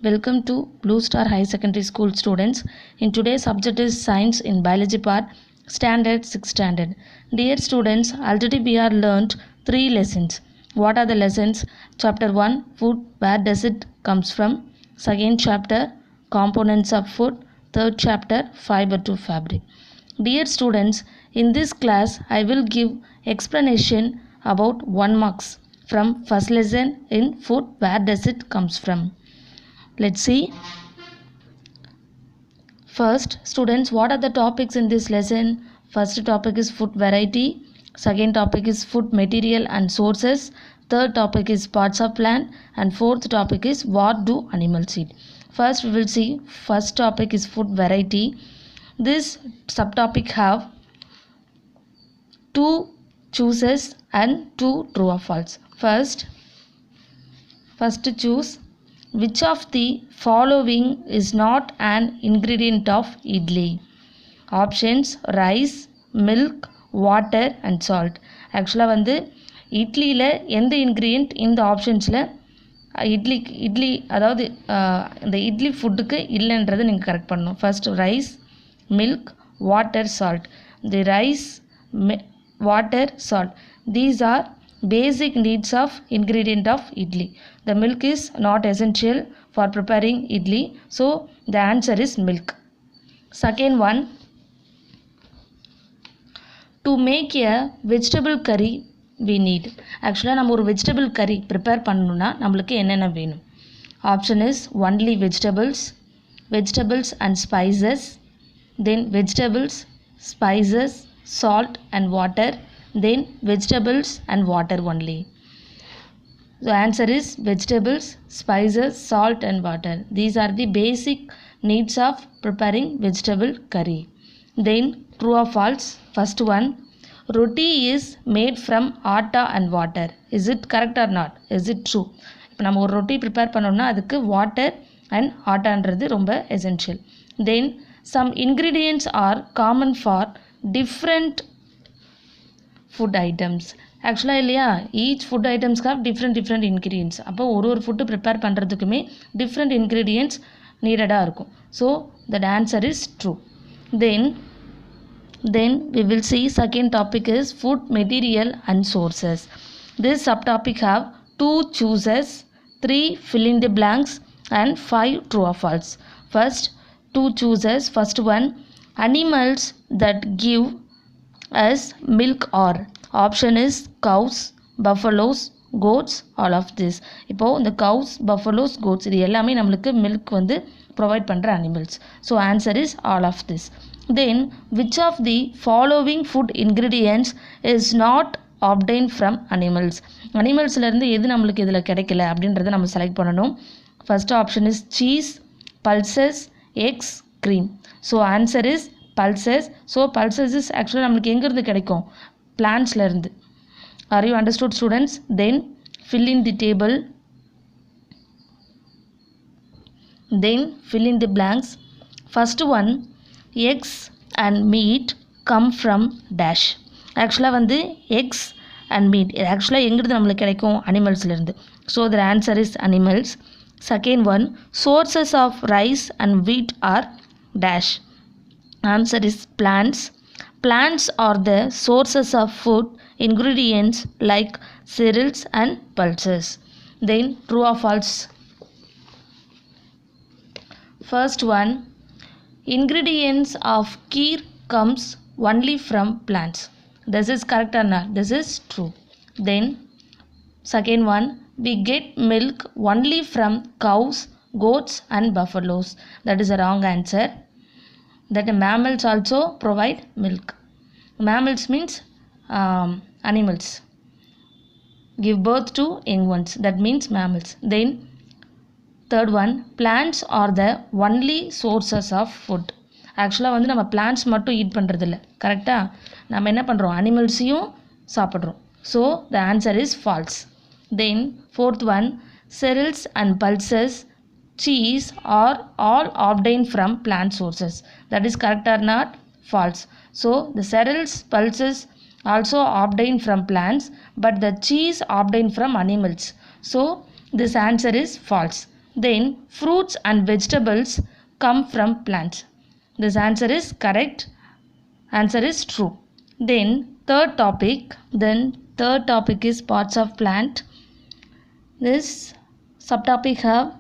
Welcome to Blue Star High Secondary School students. In today's subject is Science in Biology part, Standard 6th Standard. Dear students, already we are learnt 3 lessons. What are the lessons? Chapter 1, Food, where does it comes from? Second chapter, Components of Food. Third chapter, Fiber to Fabric. Dear students, in this class I will give explanation about 1 marks from first lesson in Food, where does it comes from. Let's see. First, students, what are the topics in this lesson? First topic is food variety. Second topic is food material and sources. Third topic is parts of plant. And fourth topic is what do animals eat. First, we will see first topic is food variety. This subtopic have 2 chooses and 2 true or false. First choose. Which of the following is not an ingredient of idli? Options: rice, milk, water and salt. Actually வந்து இட்லியில் எந்த ingredient இந்த ஆப்ஷன்ஸில் இட்லி அதாவது இந்த இட்லி ஃபுட்டுக்கு இல்லைன்றதை நீங்கள் correct பண்ணணும். First rice, milk, water, salt. The rice, water, salt. These are basic needs of ingredient of idli. The milk is not essential for preparing idli, so the answer is milk. Second one, to make a vegetable curry we need. Actually நம்ம ஒரு vegetable curry prepare பண்ணணும்னா நம்மளுக்கு என்னென்ன வேணும்? Option is only vegetables and spices, then vegetables, spices, salt and water, then vegetables and water only. The answer is vegetables, spices, salt and water. These are the basic needs of preparing vegetable curry. Then true or false? First one, roti is made from atta and water. Is it correct or not? Is it true? இப்போ நம்ம ஒரு ரொட்டி prepare பண்ணோம்னா அதுக்கு water and ஆட்டான்றது ரொம்ப essential. Then some ingredients are common for different food items. ஆக்சுவலாக இல்லையா, ஈச் ஃபுட் ஐட்டம்ஸ்க்கு ஹவ் டிஃப்ரெண்ட் இன்க்ரீடியன்ட்ஸ். அப்போ ஒரு ஃபுட்டு ப்ரிப்பேர் பண்ணுறதுக்குமே டிஃப்ரெண்ட் இன்க்ரீடியன்ட்ஸ் நீடடாக இருக்கும். So that answer is true. Then we will see second topic is food material and sources. This subtopic have 2 chooses, 3 fill in the blanks and 5 true or false. First 2 chooses. First one, animals that give us milk are. Option is cows, buffaloes, goats, all of this. இப்போ இந்த cows, buffaloes, goats இது எல்லாமே நம்மளுக்கு milk வந்து provide பண்ணுற animals. So answer is all of this. Then which of the following food ingredients is not obtained from animals? அனிமல்ஸ்லேருந்து எது நம்மளுக்கு இதில் கிடைக்கல அப்படின்றத நம்ம செலக்ட் பண்ணணும். First option is cheese, pulses, eggs, cream. So answer is pulses. So pulses is actually நம்மளுக்கு எங்கேருந்து கிடைக்கும்? பிளான்ட்ஸ்லேருந்து. Are you understood students? Then fill in the table. Then fill in the blanks. First one, eggs and meat come from dash. ஆக்சுவலாக வந்து X and meet இது ஆக்சுவலாக எங்கிருந்து நம்மளுக்கு கிடைக்கும்? அனிமல்ஸ்லேருந்து. So the answer is animals. Second one, sources of rice and wheat are dash. Answer is plants. Plants are the sources of food ingredients like cereals and pulses. Then true or false? First one, ingredients of kheer comes only from plants. This is correct or not? This is true. Then second one, we get milk only from cows, goats and buffaloes. That is a wrong answer. That mammals also provide milk. Mammals means animals give birth to young ones. That means mammals. Then third one, plants are the only sources of food. ஆக்சுவலாக வந்து நம்ம plants மட்டும் eat பண்ணுறதில்ல, கரெக்டாக நம்ம என்ன பண்ணுறோம்? அனிமல்ஸையும் சாப்பிட்றோம். So the answer is false. Then fourth one, cereals and pulses, cheese are all obtained from plant sources. That is correct or not? False. So the cereals, pulses also obtained from plants, but the cheese obtained from animals. So this answer is false. Then fruits and vegetables come from plants. This answer is correct. Answer is true. Then third topic is parts of plant. This subtopic have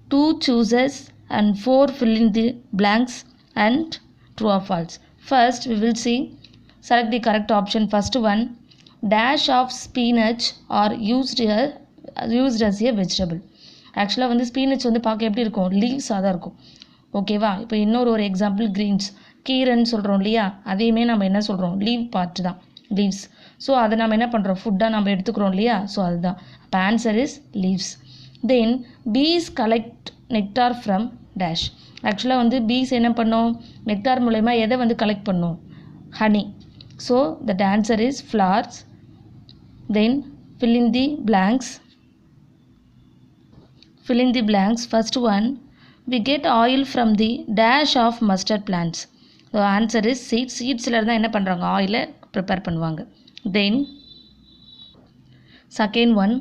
2 chooses and 4 fill in the blanks and true or false. First we will see, select the correct option. First one, dash of spinach are used as a vegetable. ஆக்சுவலாக வந்து spinach வந்து பார்க்க எப்படி இருக்கும், லீவ்ஸாக தான் இருக்கும். ஓகேவா? இப்போ இன்னொரு எக்ஸாம்பிள் கிரீன்ஸ், கீரைன்னு சொல்கிறோம் இல்லையா, அதையுமே நம்ம என்ன சொல்கிறோம், லீவ் பார்ட் தான், லீவ்ஸ். ஸோ அதை நம்ம என்ன பண்ணுறோம், ஃபுட்டாக நம்ம எடுத்துக்கிறோம் இல்லையா. ஸோ அதுதான் அப்போ answer is leaves. Then bees collect nectar from dash. ஆக்சுவலாக வந்து பீஸ் என்ன பண்ணோம், நெக்டார் மூலயமா எதை வந்து கலெக்ட் பண்ணோம், honey. So that answer is flowers. Then fill in the blanks. First one, we get oil from the dash of mustard plants. So answer is seeds. Seedsல தான் என்ன பண்ணுறாங்க, ஆயிலை ப்ரிப்பேர் பண்ணுவாங்க. Then second one,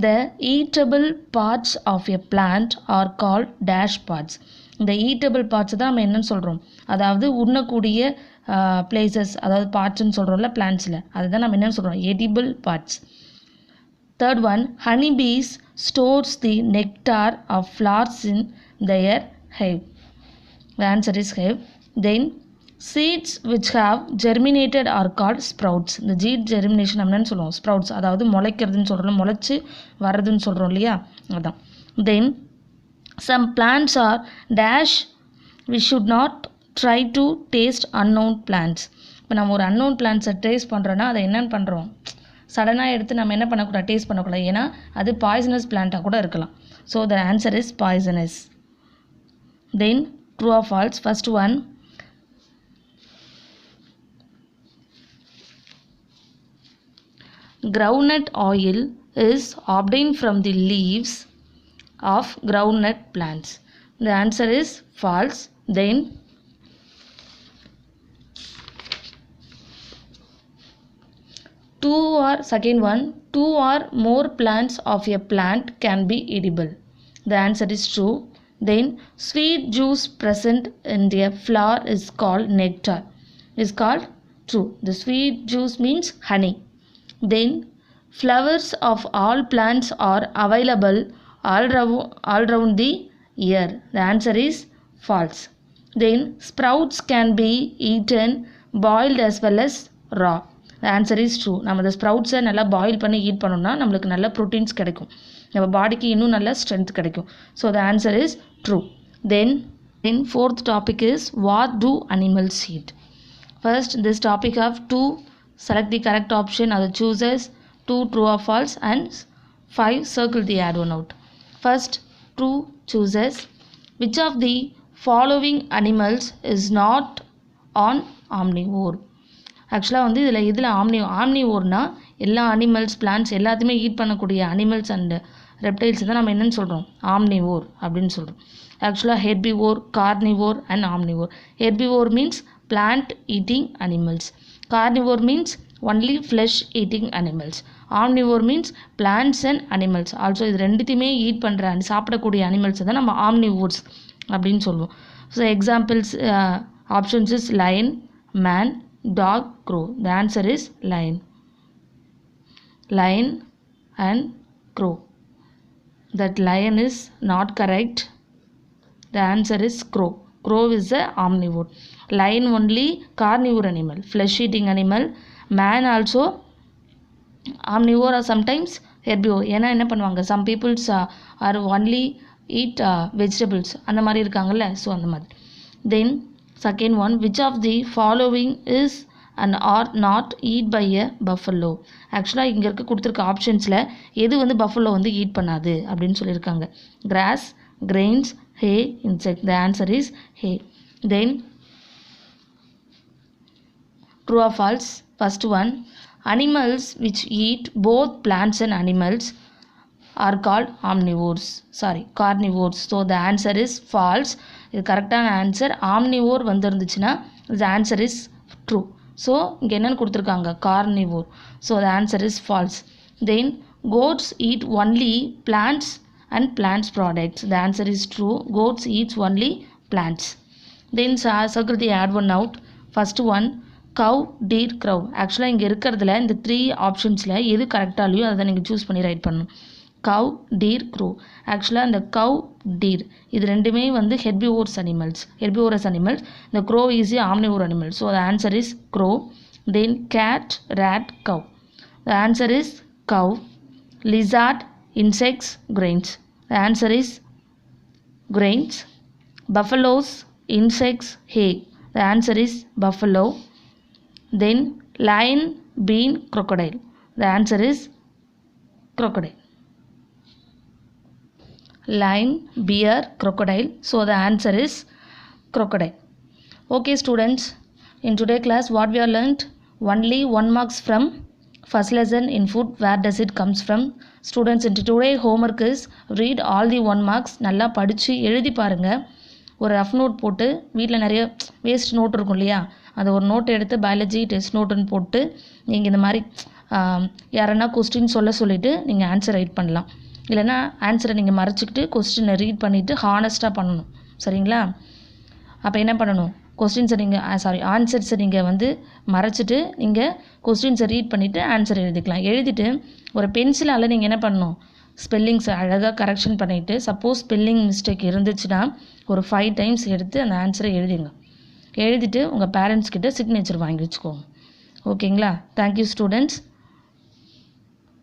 the eatable parts of a plant are called dash parts. இந்த eatable parts தான் நம்ம என்னன்னு சொல்கிறோம், அதாவது உண்ணக்கூடிய பிளேசஸ், அதாவது பார்ட்ஸ்ன்னு சொல்கிறோம்ல பிளான்ஸில், அதுதான் நம்ம என்னன்னு சொல்கிறோம், edible parts. Third one, honeybees stores the nectar of flowers in their hive. The answer is hive. Then seeds which have germinated are called sprouts. இந்த seed germination என்னன்னு சொல்லுவோம், sprouts, அதாவது முளைக்கிறதுன்னு சொல்கிறோம், முளைச்சி வர்றதுன்னு சொல்கிறோம் இல்லையா, அதான். Then some plants are dash, we should not try to taste unknown plants. இப்போ நம்ம ஒரு unknown plants டேஸ்ட் பண்ணுறோன்னா அதை என்னென்னு பண்ணுறோம், சடனாக எடுத்து நம்ம என்ன பண்ணக்கூடாது, டேஸ்ட் பண்ணக்கூடாது, ஏன்னா அது பாய்சனஸ் பிளான்ட்டாக கூட இருக்கலாம். So the answer is poisonous. Then true or false. First one, groundnut oil is obtained from the leaves of groundnut plants. The answer is false. Then two or more plants of a plant can be edible. The answer is true. Then sweet juice present in the flower is called nectar. Is called true. The sweet juice means honey. Then flowers of all plants are available all around the year. The answer is false. Then sprouts can be eaten boiled as well as raw. The answer is true. நம்ம இந்த ஸ்ப்ரவுட்ஸை நல்லா boil பண்ணி eat பண்ணோம்னா நம்மளுக்கு நல்ல proteins கிடைக்கும், நம்ம பாடிக்கு இன்னும் நல்ல ஸ்ட்ரென்த் கிடைக்கும். So the answer is true. Then fourth topic is, what do animals eat? First, this topic have 2, select the correct option, other chooses 2 true or false and 5 circle the add one out. First, true chooses, which of the following animals is not on omnivore? ஆக்சுவலாக வந்து இதில் ஆம்னிவோர்னா எல்லா animals, plants எல்லாத்தையுமே eat பண்ணக்கூடிய animals and reptiles தான் நம்ம என்னென்னு சொல்கிறோம், ஆம்னிவோர் அப்படின்னு சொல்கிறோம். ஆக்சுவலாக herbivore, carnivore and omnivore. Herbivore means plant eating animals, carnivore means only flesh eating animals, omnivore means plants and animals also. இது ரெண்டுத்தையுமே ஈட் பண்ணுற சாப்பிடக்கூடிய அனிமல்ஸ் தான் நம்ம ஆம்னிவோர்ஸ் அப்படின்னு சொல்லுவோம். So examples options is line, man, dog, crow. The answer is lion. Lion and crow. That lion is not correct. The answer is crow. Crow is a omnivore. Lion only carnivore animal, flesh eating animal. Man also omnivore or sometimes herbivore. ஏன்னா என்ன பண்ணுவாங்க, some peoples are only eat vegetables, அந்த மாதிரி இருக்காங்கல்ல, so அந்த மாதிரி. Then second one, which of the following is and are not eat by a buffalo? ஆக்சுவலாக இங்கே இருக்க கொடுத்துருக்க ஆப்ஷன்ஸில் எது வந்து பஃபலோ வந்து ஈட் பண்ணாது அப்படின்னு சொல்லியிருக்காங்க. Cross, grains, hey, insect. The answer is hey. Then true or false. First one, animals which eat both plants and animals are called omnivores, carnivores. So the answer is false. இது கரெக்டான answer. Omnivore வந்துருந்துச்சுன்னா the answer is true. So இங்கே என்னென்னு கொடுத்துருக்காங்க, carnivore. So the answer is false. Then goats eat only plants and plants products. The answer is true. Goats eats only plants. Then circle the add one out. First one, cow, deer, crow. ஆக்சுவலாக இங்கே இருக்கிறதுல இந்த 3 ஆப்ஷன்ஸில் எது கரெக்டாலையோ அதை நீங்கள் choose பண்ணி write பண்ணணும். Cow, deer, crow. ஆக்சுவலாக இந்த கவ், டீர் இது ரெண்டுமே வந்து ஹெர்பிவோரஸ் அனிமல்ஸ். இந்த crow is a omnivore animal. So the answer is crow. Then cat, rat, cow. The answer is cow. Lizard, insects, grains. The answer is grains. Buffaloes, insects, hay. The answer is buffalo. Then lion, bean, crocodile. The answer is crocodile. Lion, bear, crocodile. So the answer is crocodile. Okay students, in today's class what we have learnt? Only 1 marks from first lesson in food. Where does it comes from? Students, in today homework is read all the 1 marks. நல்லா படித்து எழுதி பாருங்கள். ஒரு rough note போட்டு வீட்டில் நிறைய waste note இருக்கும் இல்லையா, அதை ஒரு நோட் எடுத்து பயாலஜி டெஸ்ட் நோட்டுன்னு போட்டு நீங்கள் இந்த மாதிரி யாரன்னா கொஸ்டின் சொல்லிவிட்டு நீங்கள் ஆன்சர் ரைட் பண்ணலாம். இல்லைனா ஆன்சரை நீங்கள் மறைச்சிக்கிட்டு கொஸ்டினை ரீட் பண்ணிவிட்டு ஹானஸ்ட்டாக பண்ணணும். சரிங்களா? அப்போ என்ன பண்ணணும், கொஸ்டின்ஸை நீங்கள் ஆன்சர்ஸை நீங்கள் வந்து மறைச்சிட்டு நீங்கள் கொஸ்டின்ஸை ரீட் பண்ணிவிட்டு ஆன்சர் எழுதிக்கலாம். எழுதிட்டு ஒரு பென்சிலால் நீங்கள் என்ன பண்ணணும், ஸ்பெல்லிங்ஸை அழகாக கரெக்ஷன் பண்ணிவிட்டு சப்போஸ் ஸ்பெல்லிங் மிஸ்டேக் இருந்துச்சுன்னா ஒரு 5 டைம்ஸ் எடுத்து அந்த ஆன்சரை எழுதிங்க. எழுதிட்டு உங்கள் பேரண்ட்ஸ் கிட்ட சிக்னேச்சர் வாங்கி வச்சுக்கோங்க. ஓகேங்களா? Thank you students.